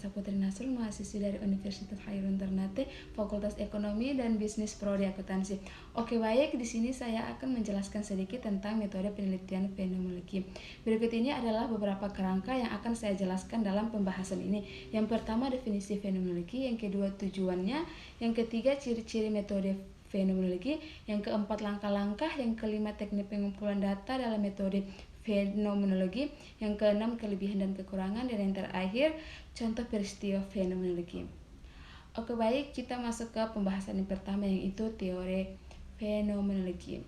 Esa Putri Nasrul, mahasiswi dari Universitas Khairun Ternate, Fakultas Ekonomi dan Bisnis Prodi Akuntansi. Oke, baik, di sini saya akan menjelaskan sedikit tentang metode penelitian fenomenologi. Berikut ini adalah beberapa kerangka yang akan saya jelaskan dalam pembahasan ini. Yang pertama, definisi fenomenologi, yang kedua, tujuannya, yang ketiga, ciri-ciri metode fenomenologi, yang keempat, langkah-langkah, yang kelima, teknik pengumpulan data dalam metode fenomenologi, yang keenam, kelebihan dan kekurangan, dan yang terakhir, contoh peristiwa fenomenologi. Oke, baik, kita masuk ke pembahasan yang pertama, yaitu teori fenomenologi.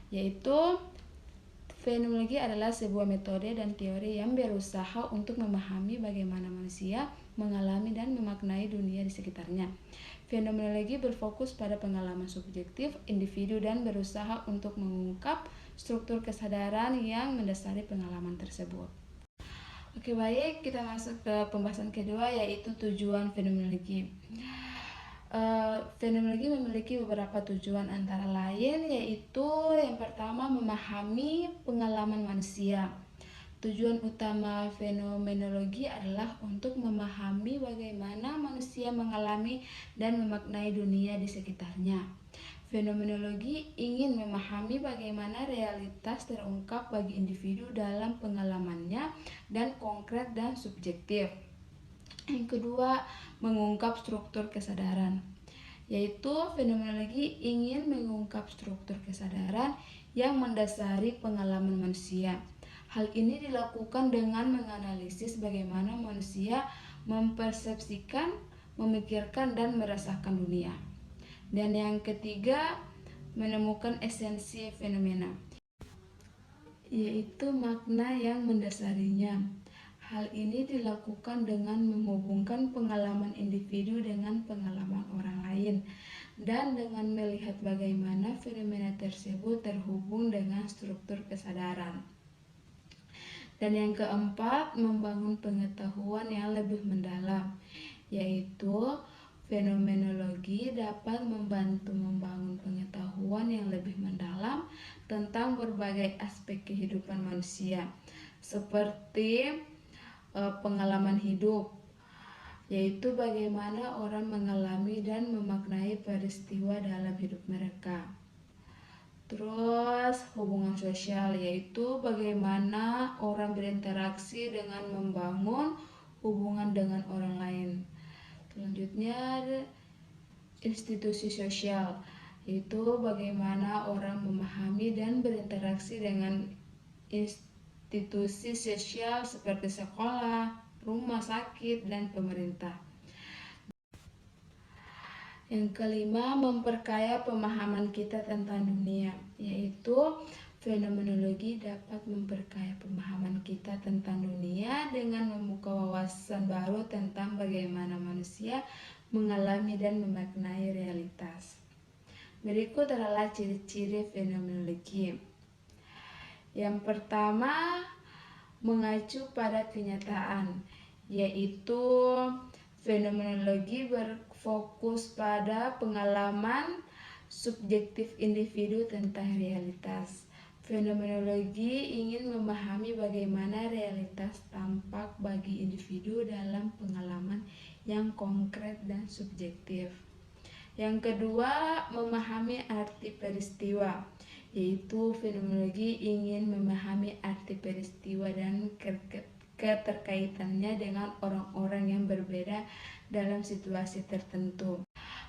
Yaitu fenomenologi adalah sebuah metode dan teori yang berusaha untuk memahami bagaimana manusia mengalami dan memaknai dunia di sekitarnya. Fenomenologi berfokus pada pengalaman subjektif individu dan berusaha untuk mengungkap struktur kesadaran yang mendasari pengalaman tersebut. Oke, baik, kita masuk ke pembahasan kedua, yaitu tujuan fenomenologi. Fenomenologi memiliki beberapa tujuan, antara lain yaitu yang pertama, memahami pengalaman manusia. Tujuan utama fenomenologi adalah untuk memahami bagaimana manusia mengalami dan memaknai dunia di sekitarnya. Fenomenologi ingin memahami bagaimana realitas terungkap bagi individu dalam pengalamannya dan konkret dan subjektif. Yang kedua, mengungkap struktur kesadaran, yaitu fenomenologi ingin mengungkap struktur kesadaran yang mendasari pengalaman manusia. Hal ini dilakukan dengan menganalisis bagaimana manusia mempersepsikan, memikirkan, dan merasakan dunia. Dan yang ketiga, menemukan esensi fenomena, yaitu makna yang mendasarinya. Hal ini dilakukan dengan menghubungkan pengalaman individu dengan pengalaman orang lain dan dengan melihat bagaimana fenomena tersebut terhubung dengan struktur kesadaran. Dan yang keempat, membangun pengetahuan yang lebih mendalam, yaitu fenomenologi dapat membantu membangun pengetahuan yang lebih mendalam tentang berbagai aspek kehidupan manusia, seperti pengalaman hidup, yaitu bagaimana orang mengalami dan memaknai peristiwa dalam hidup mereka. Terus hubungan sosial, yaitu bagaimana orang berinteraksi dengan membangun hubungan dengan orang lain. Selanjutnya, institusi sosial, yaitu bagaimana orang memahami dan berinteraksi dengan institusi sosial seperti sekolah, rumah sakit, dan pemerintah. Yang kelima, memperkaya pemahaman kita tentang dunia, yaitu fenomenologi dapat memperkaya pemahaman kita tentang dunia dengan membuka wawasan baru tentang bagaimana manusia mengalami dan memaknai realitas. Berikut adalah ciri-ciri fenomenologi. Yang pertama, mengacu pada kenyataan, yaitu fenomenologi berfokus pada pengalaman subjektif individu tentang realitas. Fenomenologi ingin memahami bagaimana realitas tampak bagi individu dalam pengalaman yang konkret dan subjektif. Yang kedua, memahami arti peristiwa, yaitu fenomenologi ingin memahami arti peristiwa dan keterkaitannya dengan orang-orang yang berbeda dalam situasi tertentu.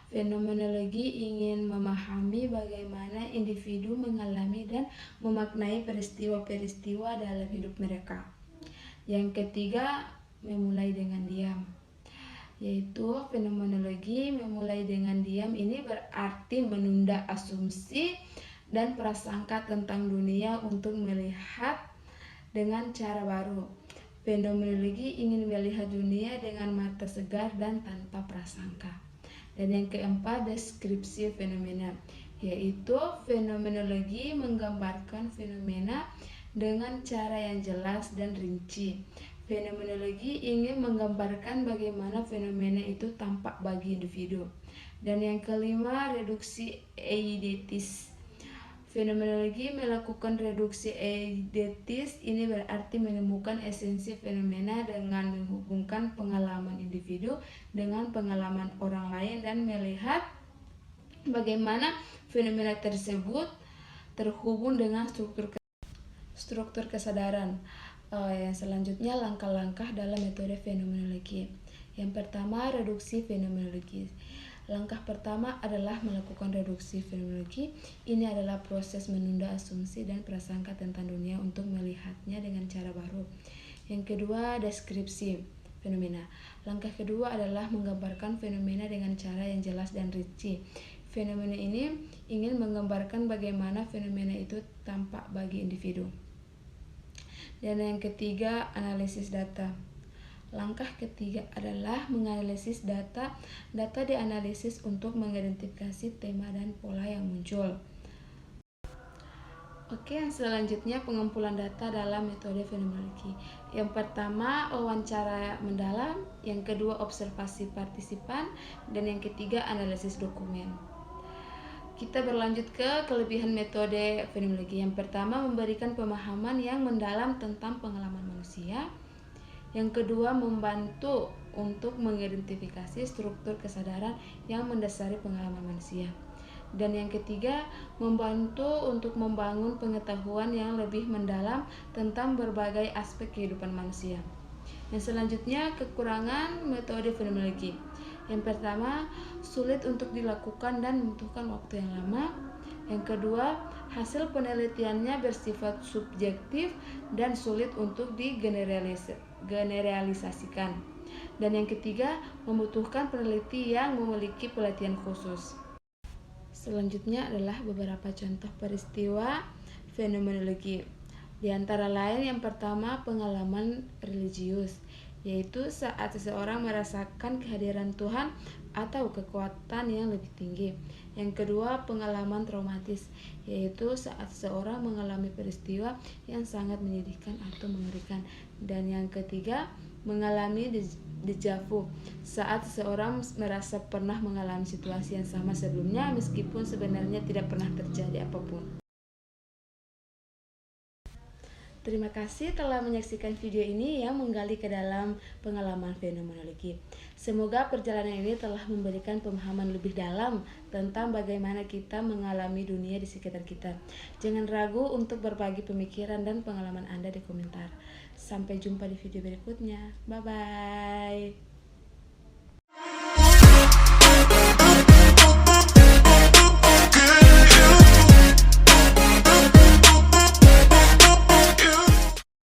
Fenomenologi ingin memahami bagaimana individu mengalami dan memaknai peristiwa-peristiwa dalam hidup mereka. Yang ketiga, memulai dengan diam, yaitu fenomenologi memulai dengan diam ini berarti menunda asumsi dan prasangka tentang dunia untuk melihat dengan cara baru. Fenomenologi ingin melihat dunia dengan mata segar dan tanpa prasangka. Dan yang keempat, deskripsi fenomena, yaitu fenomenologi menggambarkan fenomena dengan cara yang jelas dan rinci. Fenomenologi ingin menggambarkan bagaimana fenomena itu tampak bagi individu. Dan yang kelima, reduksi eidetis. Fenomenologi melakukan reduksi eidetis, ini berarti menemukan esensi fenomena dengan menghubungkan pengalaman individu dengan pengalaman orang lain dan melihat bagaimana fenomena tersebut terhubung dengan struktur kesadaran. Yang selanjutnya langkah-langkah dalam metode fenomenologi. Yang pertama, reduksi fenomenologi. Langkah pertama adalah melakukan reduksi fenomenologi. Ini adalah proses menunda asumsi dan prasangka tentang dunia untuk melihatnya dengan cara baru. Yang kedua, deskripsi fenomena. Langkah kedua adalah menggambarkan fenomena dengan cara yang jelas dan rinci. Fenomena ini ingin menggambarkan bagaimana fenomena itu tampak bagi individu. Dan yang ketiga, analisis data. Langkah ketiga adalah menganalisis data. Data dianalisis untuk mengidentifikasi tema dan pola yang muncul. Oke, yang selanjutnya pengumpulan data dalam metode fenomenologi. Yang pertama, wawancara mendalam. Yang kedua, observasi partisipan. Dan yang ketiga, analisis dokumen. Kita berlanjut ke kelebihan metode fenomenologi. Yang pertama, memberikan pemahaman yang mendalam tentang pengalaman manusia. Yang kedua, membantu untuk mengidentifikasi struktur kesadaran yang mendasari pengalaman manusia. Dan yang ketiga, membantu untuk membangun pengetahuan yang lebih mendalam tentang berbagai aspek kehidupan manusia. Yang selanjutnya, kekurangan metode fenomenologi. Yang pertama, sulit untuk dilakukan dan membutuhkan waktu yang lama. Yang kedua, hasil penelitiannya bersifat subjektif dan sulit untuk digeneralisasikan. Dan yang ketiga, membutuhkan peneliti yang memiliki pelatihan khusus. Selanjutnya adalah beberapa contoh peristiwa fenomenologi. Di antara lain, yang pertama, pengalaman religius, yaitu saat seseorang merasakan kehadiran Tuhan atau kekuatan yang lebih tinggi. Yang kedua, pengalaman traumatis, yaitu saat seseorang mengalami peristiwa yang sangat menyedihkan atau mengerikan. Dan yang ketiga, mengalami deja vu, saat seseorang merasa pernah mengalami situasi yang sama sebelumnya meskipun sebenarnya tidak pernah terjadi apapun. Terima kasih telah menyaksikan video ini yang menggali ke dalam pengalaman fenomenologi. Semoga perjalanan ini telah memberikan pemahaman lebih dalam tentang bagaimana kita mengalami dunia di sekitar kita. Jangan ragu untuk berbagi pemikiran dan pengalaman Anda di komentar. Sampai jumpa di video berikutnya. Bye-bye.